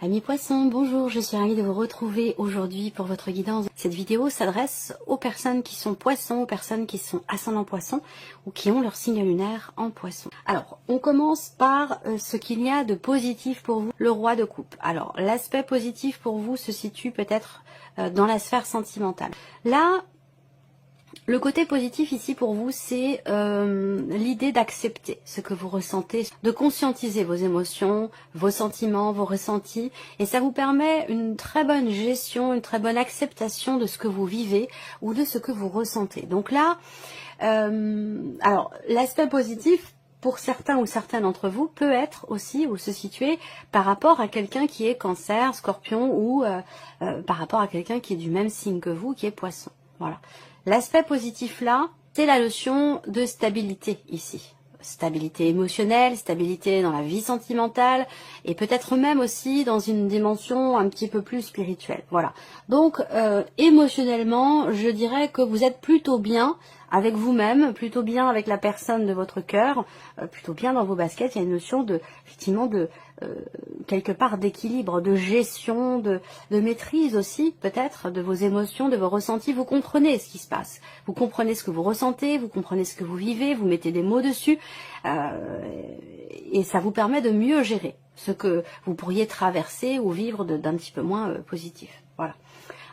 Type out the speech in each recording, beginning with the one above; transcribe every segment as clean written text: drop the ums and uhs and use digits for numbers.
Amis poissons, bonjour, je suis ravie de vous retrouver aujourd'hui pour votre guidance. Cette vidéo s'adresse aux personnes qui sont poissons, aux personnes qui sont ascendant poisson ou qui ont leur signe lunaire en poisson. Alors, on commence par ce qu'il y a de positif pour vous, le roi de coupe. Alors, l'aspect positif pour vous se situe peut-être dans la sphère sentimentale. Là, le côté positif ici pour vous, c'est l'idée d'accepter ce que vous ressentez, de conscientiser vos émotions, vos sentiments, vos ressentis, et ça vous permet une très bonne gestion, une très bonne acceptation de ce que vous vivez ou de ce que vous ressentez. Donc là, alors l'aspect positif pour certains ou certaines d'entre vous peut être aussi ou se situer par rapport à quelqu'un qui est Cancer, Scorpion ou par rapport à quelqu'un qui est du même signe que vous, qui est Poisson. Voilà. L'aspect positif là, c'est la notion de stabilité ici. Stabilité émotionnelle, stabilité dans la vie sentimentale et peut-être même aussi dans une dimension un petit peu plus spirituelle. Voilà. Donc émotionnellement, je dirais que vous êtes plutôt bien avec vous-même, plutôt bien avec la personne de votre cœur, plutôt bien dans vos baskets. Il y a une notion de, effectivement, de quelque part d'équilibre, de gestion, de maîtrise aussi peut-être de vos émotions, de vos ressentis. Vous comprenez ce qui se passe, vous comprenez ce que vous ressentez, vous comprenez ce que vous vivez, vous mettez des mots dessus et ça vous permet de mieux gérer ce que vous pourriez traverser ou vivre d'un petit peu moins positif. Voilà.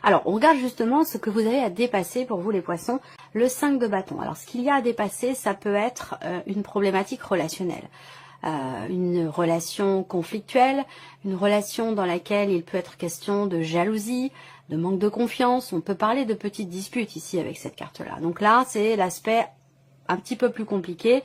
Alors, on regarde justement ce que vous avez à dépasser pour vous les poissons, le 5 de bâton. Alors, ce qu'il y a à dépasser, ça peut être une problématique relationnelle. Une relation conflictuelle, une relation dans laquelle il peut être question de jalousie, de manque de confiance. On peut parler de petites disputes ici avec cette carte-là. Donc là, c'est l'aspect un petit peu plus compliqué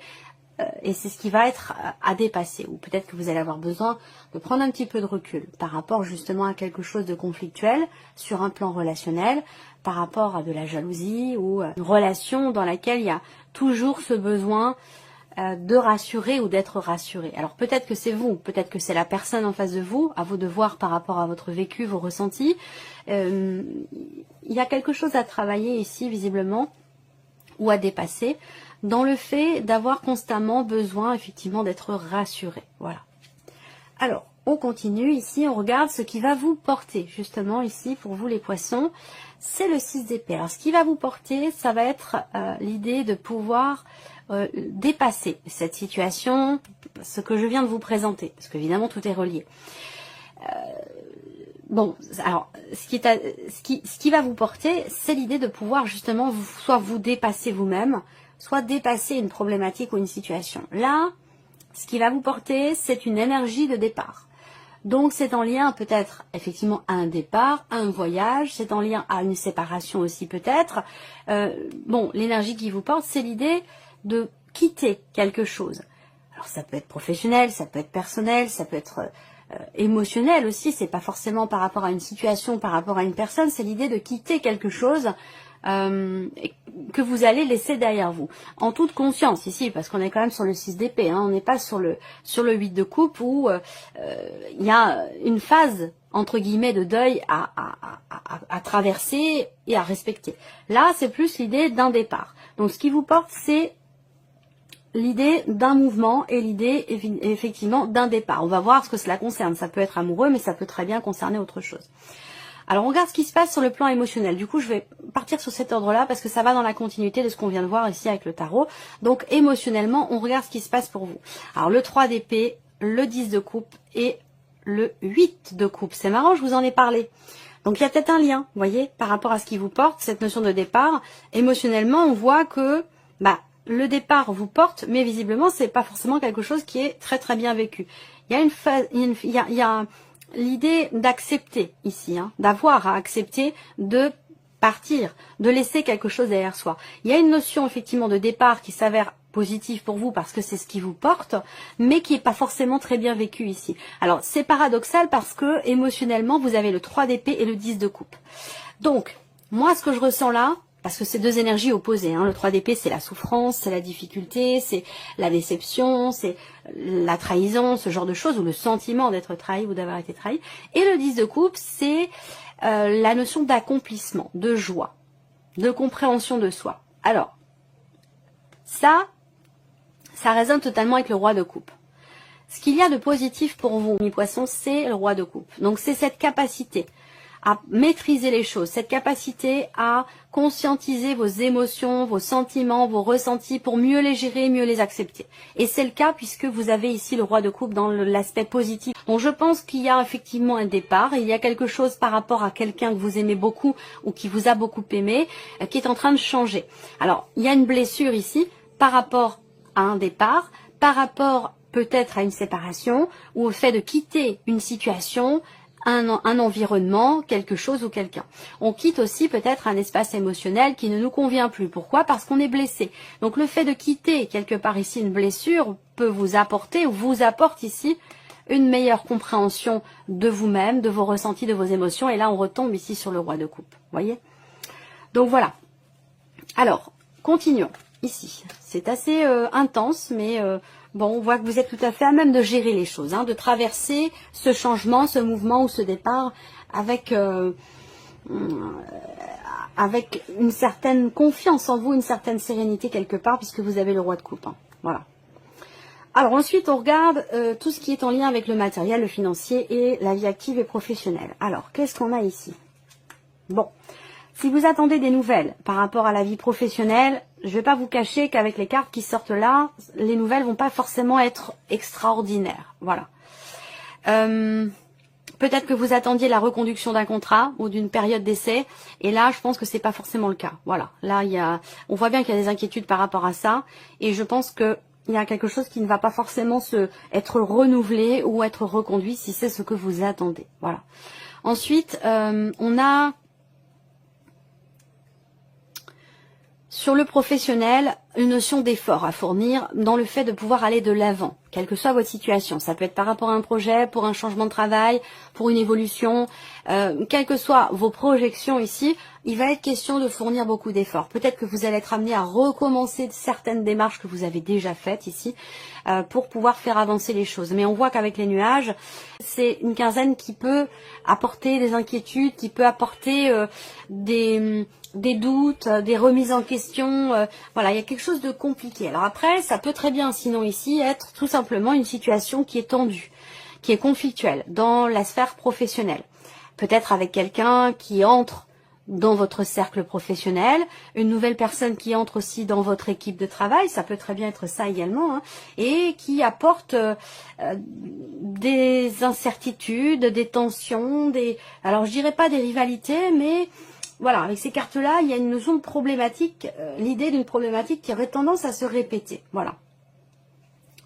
et c'est ce qui va être à dépasser. Ou peut-être que vous allez avoir besoin de prendre un petit peu de recul par rapport justement à quelque chose de conflictuel sur un plan relationnel, par rapport à de la jalousie ou une relation dans laquelle il y a toujours ce besoin de rassurer ou d'être rassuré. Alors peut-être que c'est vous, peut-être que c'est la personne en face de vous, à vous de voir par rapport à votre vécu, vos ressentis. Il y a quelque chose à travailler ici visiblement ou à dépasser dans le fait d'avoir constamment besoin effectivement d'être rassuré. Voilà. Alors on continue ici, on regarde ce qui va vous porter justement ici pour vous les poissons, c'est le 6 d'épée. Alors ce qui va vous porter, ça va être l'idée de pouvoir dépasser cette situation, ce que je viens de vous présenter, parce qu'évidemment tout est relié. Bon, alors ce qui va vous porter, c'est l'idée de pouvoir justement soit vous dépasser vous-même, soit dépasser une problématique ou une situation. Là, ce qui va vous porter, c'est une énergie de départ. Donc c'est en lien peut-être effectivement à un départ, à un voyage, c'est en lien à une séparation aussi peut-être. Bon, l'énergie qui vous porte, c'est l'idée de quitter quelque chose. Alors ça peut être professionnel, ça peut être personnel, ça peut être émotionnel aussi, c'est pas forcément par rapport à une situation, par rapport à une personne, c'est l'idée de quitter quelque chose que vous allez laisser derrière vous. En toute conscience ici, parce qu'on est quand même sur le 6 d'épée, hein, on n'est pas sur le 8 de coupe où il y a une phase entre guillemets de deuil à traverser et à respecter. Là, c'est plus l'idée d'un départ. Donc ce qui vous porte, c'est l'idée d'un mouvement et l'idée effectivement d'un départ. On va voir ce que cela concerne. Ça peut être amoureux, mais ça peut très bien concerner autre chose. Alors on regarde ce qui se passe sur le plan émotionnel. Du coup, je vais partir sur cet ordre-là parce que ça va dans la continuité de ce qu'on vient de voir ici avec le tarot. Donc émotionnellement, on regarde ce qui se passe pour vous. Alors le 3 d'épée, le 10 de coupe et le 8 de coupe. C'est marrant, je vous en ai parlé. Donc il y a peut-être un lien, vous voyez, par rapport à ce qui vous porte, cette notion de départ. Émotionnellement, on voit que le départ vous porte, mais visiblement, c'est pas forcément quelque chose qui est très très bien vécu. Il y a une phase, il y a l'idée d'accepter ici, hein, d'avoir à accepter de partir, de laisser quelque chose derrière soi. Il y a une notion effectivement de départ qui s'avère positive pour vous parce que c'est ce qui vous porte, mais qui n'est pas forcément très bien vécu ici. Alors c'est paradoxal parce que émotionnellement, vous avez le 3 d'épée et le 10 de coupe. Donc, moi ce que je ressens là, parce que c'est deux énergies opposées, hein. Le 3 d'épée, c'est la souffrance, c'est la difficulté, c'est la déception, c'est la trahison, ce genre de choses, ou le sentiment d'être trahi ou d'avoir été trahi. Et le 10 de coupe, c'est la notion d'accomplissement, de joie, de compréhension de soi. Alors, ça résonne totalement avec le roi de coupe. Ce qu'il y a de positif pour vous, mes poissons, c'est le roi de coupe. Donc c'est cette capacité à maîtriser les choses, cette capacité à conscientiser vos émotions, vos sentiments, vos ressentis pour mieux les gérer, mieux les accepter. Et c'est le cas puisque vous avez ici le roi de coupe dans l'aspect positif. Donc je pense qu'il y a effectivement un départ, il y a quelque chose par rapport à quelqu'un que vous aimez beaucoup ou qui vous a beaucoup aimé, qui est en train de changer. Alors, il y a une blessure ici par rapport à un départ, par rapport peut-être à une séparation ou au fait de quitter une situation, un environnement, quelque chose ou quelqu'un. On quitte aussi peut-être un espace émotionnel qui ne nous convient plus. Pourquoi? Parce qu'on est blessé. Donc le fait de quitter quelque part ici une blessure peut vous apporter ou vous apporte ici une meilleure compréhension de vous-même, de vos ressentis, de vos émotions. Et là, on retombe ici sur le roi de coupe. Voyez? Donc voilà. Alors, continuons. Ici, c'est assez intense, mais bon, on voit que vous êtes tout à fait à même de gérer les choses, hein, de traverser ce changement, ce mouvement ou ce départ avec une certaine confiance en vous, une certaine sérénité quelque part, puisque vous avez le roi de coupe. Hein. Voilà. Alors ensuite, on regarde tout ce qui est en lien avec le matériel, le financier et la vie active et professionnelle. Alors, qu'est-ce qu'on a ici? Bon. Si vous attendez des nouvelles par rapport à la vie professionnelle, je ne vais pas vous cacher qu'avec les cartes qui sortent là, les nouvelles vont pas forcément être extraordinaires. Voilà. Peut-être que vous attendiez la reconduction d'un contrat ou d'une période d'essai, et là, je pense que c'est pas forcément le cas. Voilà. Là, on voit bien qu'il y a des inquiétudes par rapport à ça, et je pense que il y a quelque chose qui ne va pas forcément être renouvelé ou être reconduit si c'est ce que vous attendez. Voilà. Ensuite, on a sur le professionnel, une notion d'effort à fournir dans le fait de pouvoir aller de l'avant, quelle que soit votre situation. Ça peut être par rapport à un projet, pour un changement de travail, pour une évolution, quelles que soient vos projections ici, il va être question de fournir beaucoup d'efforts. Peut-être que vous allez être amené à recommencer certaines démarches que vous avez déjà faites ici pour pouvoir faire avancer les choses. Mais on voit qu'avec les nuages, c'est une quinzaine qui peut apporter des inquiétudes, qui peut apporter des doutes, des remises en question. Voilà, il y a quelque chose de compliqué. Alors après, ça peut très bien, sinon ici, être tout simplement une situation qui est tendue, qui est conflictuelle dans la sphère professionnelle. Peut-être avec quelqu'un qui entre dans votre cercle professionnel, une nouvelle personne qui entre aussi dans votre équipe de travail, ça peut très bien être ça également, hein, et qui apporte des incertitudes, des tensions, alors je dirais pas des rivalités, mais voilà, avec ces cartes-là, il y a une notion de problématique, l'idée d'une problématique qui aurait tendance à se répéter, voilà.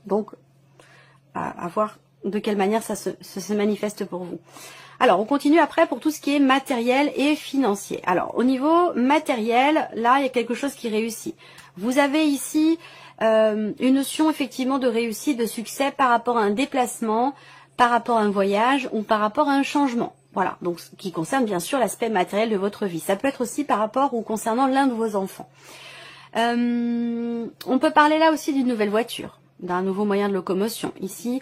Donc, à voir de quelle manière ça se manifeste pour vous. Alors, on continue après pour tout ce qui est matériel et financier. Alors, au niveau matériel, là, il y a quelque chose qui réussit. Vous avez ici une notion effectivement de réussite, de succès par rapport à un déplacement, par rapport à un voyage ou par rapport à un changement. Voilà, donc ce qui concerne bien sûr l'aspect matériel de votre vie. Ça peut être aussi par rapport ou concernant l'un de vos enfants. On peut parler là aussi d'une nouvelle voiture, d'un nouveau moyen de locomotion. Ici,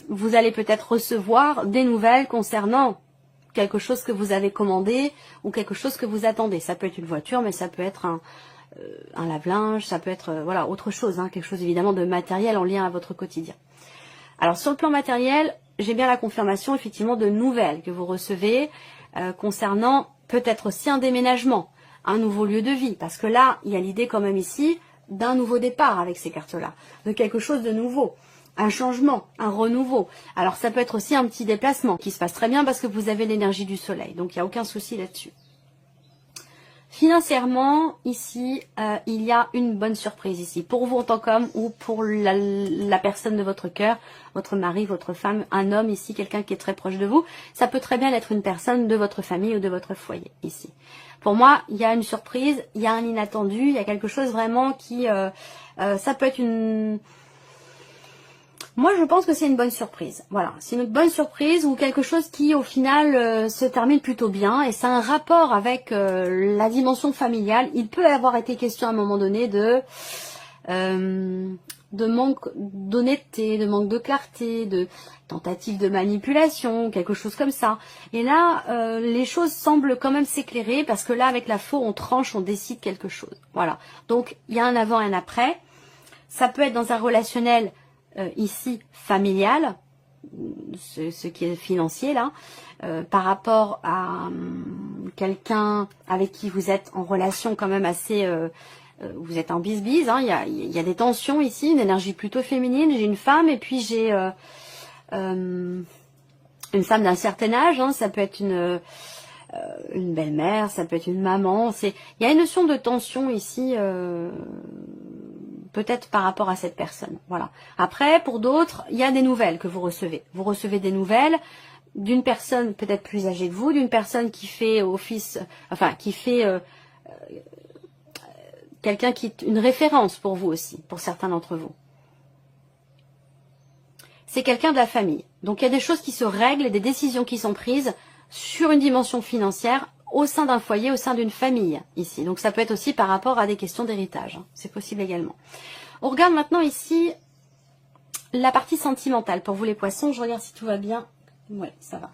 vous allez peut-être recevoir des nouvelles concernant quelque chose que vous avez commandé ou quelque chose que vous attendez. Ça peut être une voiture, mais ça peut être un lave-linge, ça peut être voilà autre chose, hein, quelque chose évidemment de matériel en lien à votre quotidien. Alors sur le plan matériel, j'ai bien la confirmation effectivement de nouvelles que vous recevez concernant peut-être aussi un déménagement, un nouveau lieu de vie, parce que là, il y a l'idée quand même ici d'un nouveau départ avec ces cartes-là, de quelque chose de nouveau. Un changement, un renouveau. Alors ça peut être aussi un petit déplacement qui se passe très bien parce que vous avez l'énergie du soleil. Donc il n'y a aucun souci là-dessus. Financièrement, ici, il y a une bonne surprise ici. Pour vous en tant qu'homme ou pour la personne de votre cœur, votre mari, votre femme, un homme ici, quelqu'un qui est très proche de vous. Ça peut très bien être une personne de votre famille ou de votre foyer ici. Pour moi, il y a une surprise, il y a un inattendu, il y a quelque chose vraiment qui... ça peut être une... Moi, je pense que c'est une bonne surprise. Voilà, c'est une bonne surprise ou quelque chose qui, au final, se termine plutôt bien. Et c'est un rapport avec la dimension familiale. Il peut avoir été question à un moment donné de manque d'honnêteté, de manque de clarté, de tentative de manipulation, quelque chose comme ça. Et là, les choses semblent quand même s'éclairer parce que là, avec la faux, on tranche, on décide quelque chose. Voilà. Donc, il y a un avant et un après. Ça peut être dans un relationnel ici familial, ce qui est financier là, par rapport à quelqu'un avec qui vous êtes en relation quand même assez... vous êtes en bise-bise, hein, il y a des tensions ici, une énergie plutôt féminine. J'ai une femme et puis j'ai une femme d'un certain âge, hein, ça peut être une belle-mère, ça peut être une maman. Il y a une notion de tension ici, peut-être par rapport à cette personne. Voilà. Après, pour d'autres, il y a des nouvelles que vous recevez. Vous recevez des nouvelles d'une personne peut-être plus âgée que vous, d'une personne qui fait office, enfin qui fait quelqu'un qui est une référence pour vous aussi, pour certains d'entre vous. C'est quelqu'un de la famille. Donc il y a des choses qui se règlent et des décisions qui sont prises sur une dimension financière au sein d'un foyer, au sein d'une famille ici. Donc ça peut être aussi par rapport à des questions d'héritage. Hein. C'est possible également. On regarde maintenant ici la partie sentimentale. Pour vous les poissons, je regarde si tout va bien. Ouais, ça va.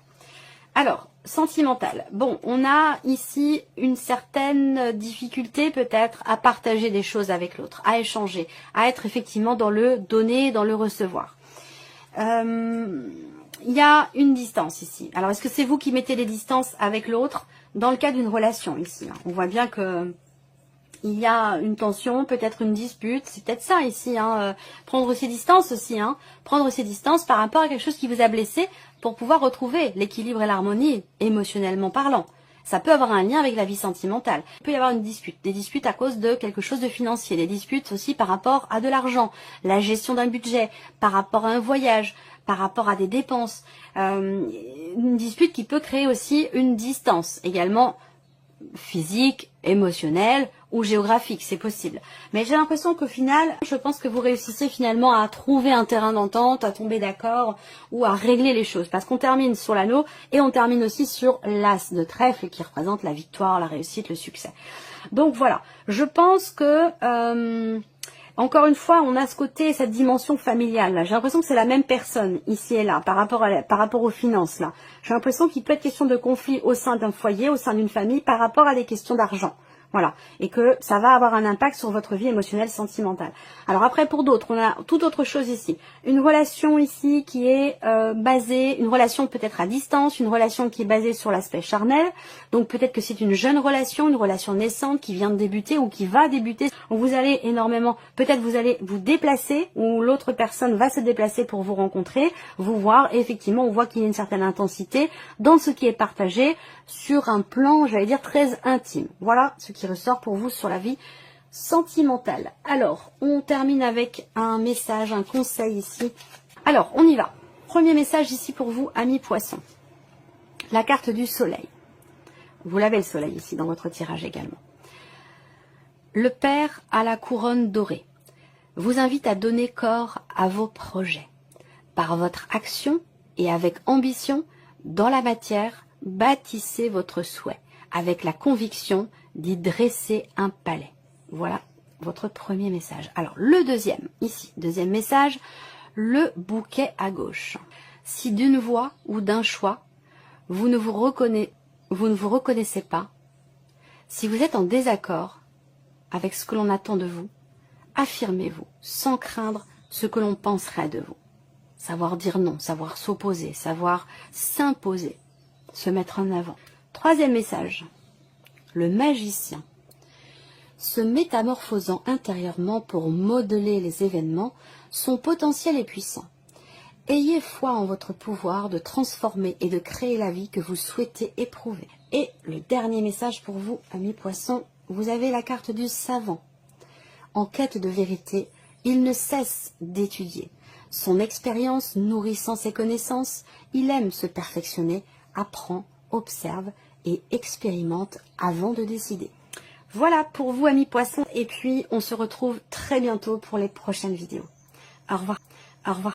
Alors, sentimental. Bon, on a ici une certaine difficulté peut-être à partager des choses avec l'autre, à échanger, à être effectivement dans le donner, dans le recevoir. Il y a une distance ici. Alors, est-ce que c'est vous qui mettez des distances avec l'autre dans le cas d'une relation ici? On voit bien que il y a une tension, peut-être une dispute, c'est peut-être ça ici. Hein, prendre ses distances aussi. Hein, prendre ses distances par rapport à quelque chose qui vous a blessé pour pouvoir retrouver l'équilibre et l'harmonie émotionnellement parlant. Ça peut avoir un lien avec la vie sentimentale. Il peut y avoir une dispute, des disputes à cause de quelque chose de financier, des disputes aussi par rapport à de l'argent, la gestion d'un budget, par rapport à un voyage, par rapport à des dépenses. Une dispute qui peut créer aussi une distance également physique, émotionnelle ou géographique, c'est possible. Mais j'ai l'impression qu'au final, je pense que vous réussissez finalement à trouver un terrain d'entente, à tomber d'accord ou à régler les choses. Parce qu'on termine sur l'anneau et on termine aussi sur l'as de trèfle qui représente la victoire, la réussite, le succès. Donc voilà, je pense que... encore une fois, on a ce côté, cette dimension familiale. J'ai l'impression que c'est la même personne, ici et là, par rapport aux finances. Là, j'ai l'impression qu'il peut être question de conflit au sein d'un foyer, au sein d'une famille, par rapport à des questions d'argent. Voilà, et que ça va avoir un impact sur votre vie émotionnelle, sentimentale. Alors après, pour d'autres, on a toute autre chose ici. Une relation ici qui est basée, une relation peut-être à distance, une relation qui est basée sur l'aspect charnel. Donc peut-être que c'est une jeune relation, une relation naissante qui vient de débuter ou qui va débuter. Vous allez énormément, peut-être vous allez vous déplacer ou l'autre personne va se déplacer pour vous rencontrer, vous voir. Et effectivement, on voit qu'il y a une certaine intensité dans ce qui est partagé sur un plan, j'allais dire, très intime. Voilà ce qui ressort pour vous sur la vie sentimentale. Alors, on termine avec un message, un conseil ici. Alors, on y va. Premier message ici pour vous, amis poissons. La carte du soleil. Vous l'avez le soleil ici dans votre tirage également. Le Père à la couronne dorée vous invite à donner corps à vos projets. Par votre action et avec ambition, dans la matière, bâtissez votre souhait avec la conviction d'y dresser un palais. Voilà votre premier message. Alors le deuxième, ici, deuxième message, le bouquet à gauche. Si d'une voix ou d'un choix, vous ne vous reconnaissez pas, si vous êtes en désaccord avec ce que l'on attend de vous, affirmez-vous sans craindre ce que l'on penserait de vous. Savoir dire non, savoir s'opposer, savoir s'imposer, se mettre en avant. Troisième message, le magicien. Se métamorphosant intérieurement pour modeler les événements, son potentiel est puissant. Ayez foi en votre pouvoir de transformer et de créer la vie que vous souhaitez éprouver. Et le dernier message pour vous, amis poissons, vous avez la carte du savant. En quête de vérité, il ne cesse d'étudier. Son expérience nourrissant ses connaissances, il aime se perfectionner, apprend, observe et expérimente avant de décider. Voilà pour vous, amis poissons, et puis on se retrouve très bientôt pour les prochaines vidéos. Au revoir. Au revoir.